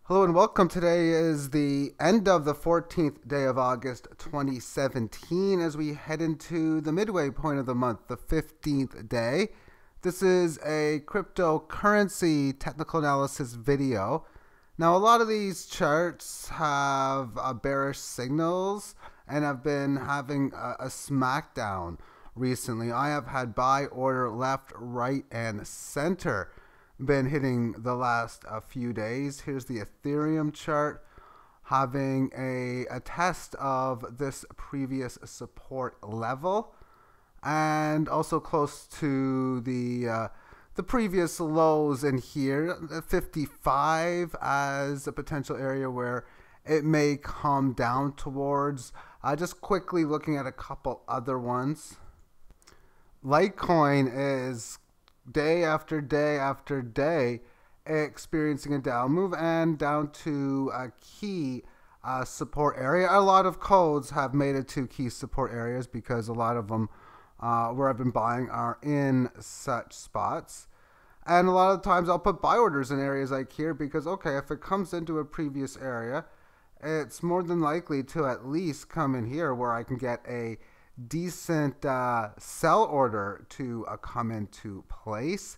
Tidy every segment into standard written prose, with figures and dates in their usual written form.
Hello and welcome. Today is the end of the 14th day of August 2017 as we head into the midway point of the month, the 15th day. This is a cryptocurrency technical analysis video. Now, a lot of these charts have bearish signals and have been having a smackdown recently. I have had buy order left, right, and center been hitting the last few days. Here's the Ethereum chart having a test of this previous support level and also close to the previous lows in here, 55 as a potential area where it may come down towards. Just quickly looking at a couple other ones. Litecoin is day after day after day experiencing a down move and down to a key support area. A lot of codes have made it to key support areas because a lot of them where I've been buying are in such spots. And a lot of times I'll put buy orders in areas like here because, okay, if it comes into a previous area, it's more than likely to at least come in here where I can get a decent sell order to come into place.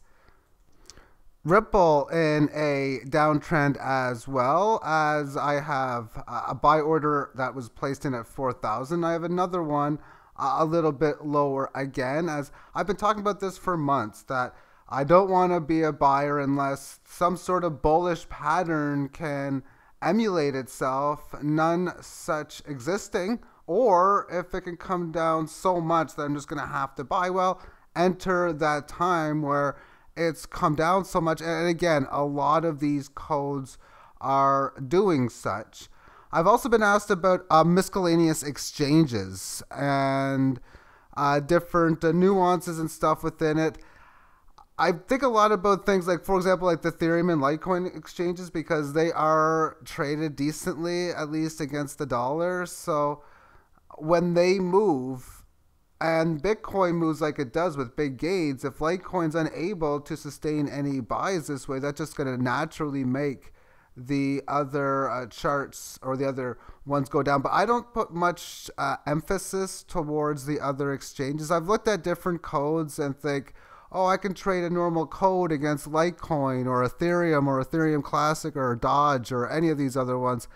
Ripple in a downtrend as well, as I have a buy order that was placed in at 4,000. I have another one a little bit lower again, as I've been talking about this for months, that I don't want to be a buyer unless some sort of bullish pattern can emulate itself, none such existing. Or if it can come down so much that I'm just going to have to buy, well, enter that time where it's come down so much. And again, a lot of these codes are doing such. I've also been asked about miscellaneous exchanges and different nuances and stuff within it. I think a lot about things like, for example, like the Ethereum and Litecoin exchanges, because they are traded decently, at least against the dollar. So when they move and Bitcoin moves like it does with big gains, if Litecoin's unable to sustain any buys this way, that's just going to naturally make the other charts or the other ones go down. But I don't put much emphasis towards the other exchanges. I've looked at different codes and think, oh, I can trade a normal code against Litecoin or Ethereum Classic or Dodge or any of these other ones.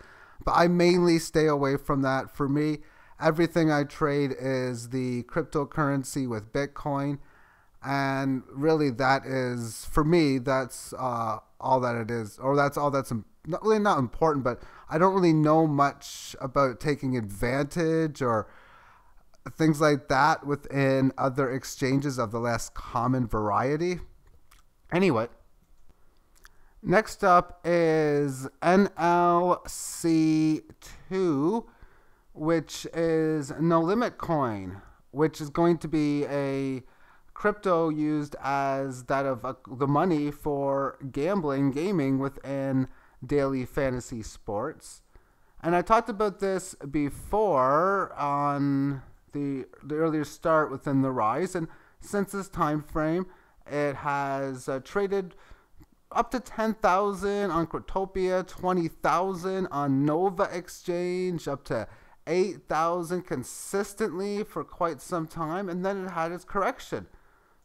But I mainly stay away from that. For me, everything I trade is the cryptocurrency with Bitcoin. And really that is, for me, that's all that it is. Or that's all that's not important, but I don't really know much about taking advantage or things like that within other exchanges of the less common variety. Anyway, next up is NLC2, which is no limit coin, which is going to be a crypto used as that of the money for gaming within daily fantasy sports. And I talked about this before on the earlier start within the rise, and since this time frame it has traded up to 10,000 on Cryptopia, 20,000 on Nova Exchange, up to 8,000 consistently for quite some time, and then it had its correction,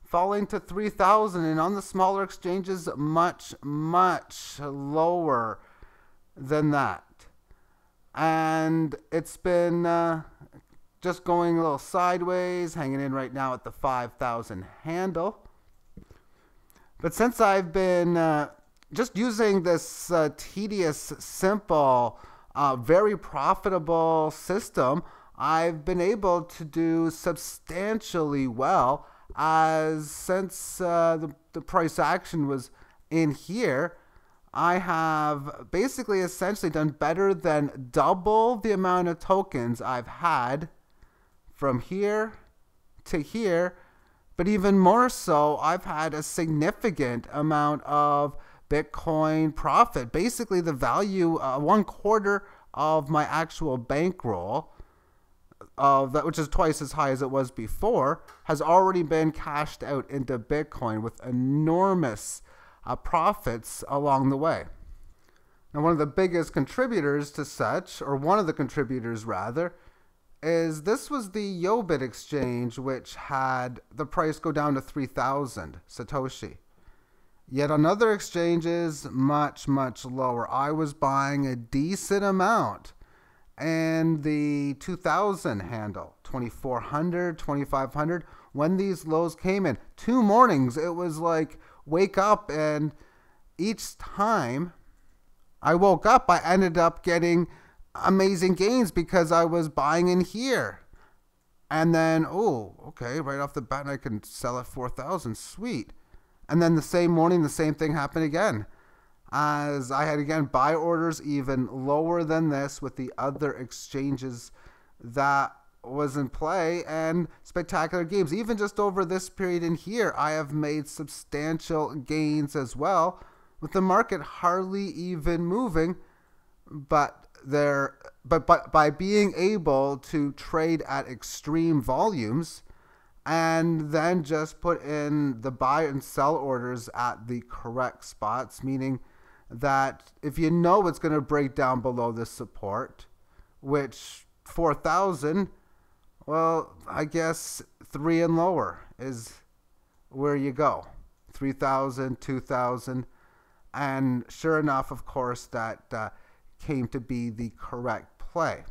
falling to 3,000, and on the smaller exchanges much lower than that. And it's been just going a little sideways, hanging in right now at the 5,000 handle. But since I've been just using this tedious, simple, very profitable system, I've been able to do substantially well, as since the price action was in here, I have basically essentially done better than double the amount of tokens I've had from here to here, but even more so, I've had a significant amount of Bitcoin profit. Basically, the value, 1/4 of my actual bankroll, of that, which is twice as high as it was before, has already been cashed out into Bitcoin with enormous profits along the way. Now, one of the biggest contributors to such, or one of the contributors rather, is this was the Yobit exchange, which had the price go down to 3,000 Satoshi. Yet on other exchanges, much, much lower. I was buying a decent amount. And the 2000 handle, 2400, 2500, when these lows came in, 2 mornings, it was like wake up, and each time I woke up, I ended up getting amazing gains because I was buying in here. And then, oh, okay, right off the bat, I can sell at 4,000. Sweet. And then the same morning, the same thing happened again. As I had, again, buy orders even lower than this with the other exchanges that was in play, and spectacular gains. Even just over this period in here, I have made substantial gains as well, with the market hardly even moving, but by being able to trade at extreme volumes and then just put in the buy and sell orders at the correct spots, meaning that if you know it's going to break down below this support, which 4,000, well, I guess 3 and lower is where you go. 3,000, 2,000. And sure enough, of course, that came to be the correct play.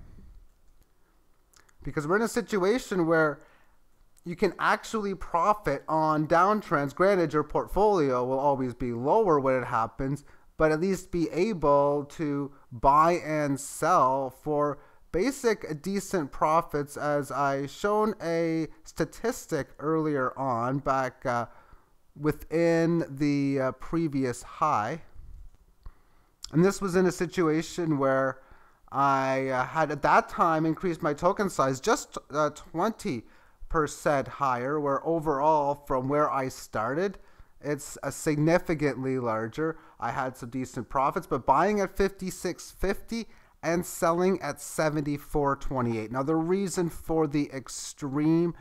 Because we're in a situation where you can actually profit on downtrends. Granted, your portfolio will always be lower when it happens, but at least be able to buy and sell for basic decent profits, as I shown a statistic earlier on back within the previous high. And this was in a situation where I had at that time increased my token size just 20% higher, where overall from where I started, it's a significantly larger. I had some decent profits, but buying at 56.50 and selling at 74.28. Now, the reason for the extreme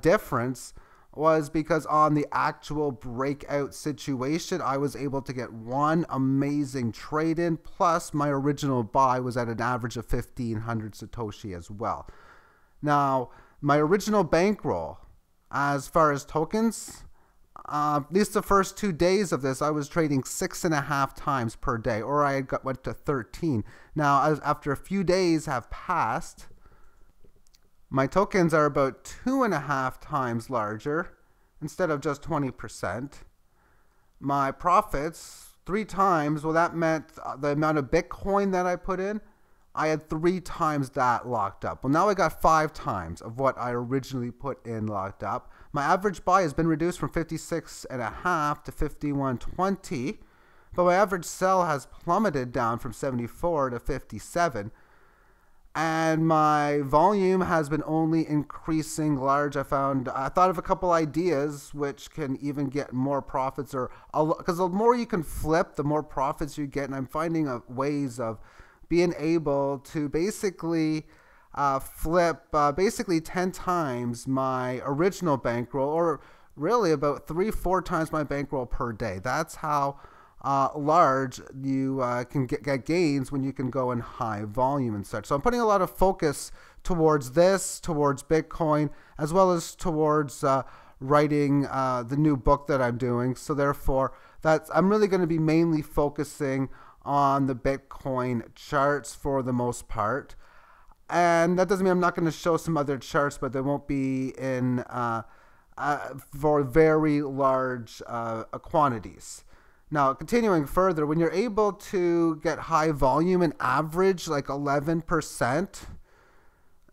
difference was because on the actual breakout situation, I was able to get one amazing trade in, plus my original buy was at an average of 1,500 Satoshi as well. Now, my original bankroll, as far as tokens, at least the first 2 days of this, I was trading 6.5 times per day, or I went to 13. Now, after a few days have passed, my tokens are about 2.5 times larger instead of just 20%. My profits 3 times, well, that meant the amount of Bitcoin that I put in, I had 3 times that locked up. Well, now I got 5 times of what I originally put in locked up. My average buy has been reduced from 56.5 to 51.20, but my average sell has plummeted down from 74 to 57. And my volume has been only increasing large. I thought of a couple ideas which can even get more profits, or because the more you can flip, the more profits you get. And I'm finding ways of being able to basically flip basically 10 times my original bankroll, or really about 3-4 times my bankroll per day. That's how large you can get gains when you can go in high volume and such. So I'm putting a lot of focus towards this, towards Bitcoin, as well as towards writing the new book that I'm doing. So therefore, I'm really going to be mainly focusing on the Bitcoin charts for the most part. And that doesn't mean I'm not going to show some other charts, but they won't be in for very large quantities. Now, continuing further, when you're able to get high volume and average like 11%,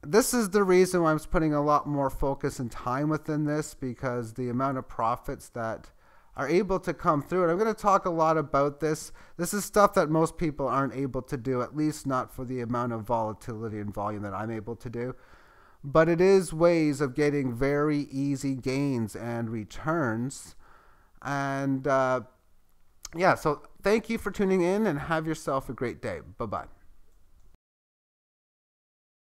this is the reason why I'm putting a lot more focus and time within this, because the amount of profits that are able to come through. And I'm going to talk a lot about this. This is stuff that most people aren't able to do, at least not for the amount of volatility and volume that I'm able to do. But it is ways of getting very easy gains and returns. And yeah, so thank you for tuning in, and have yourself a great day. Bye-bye.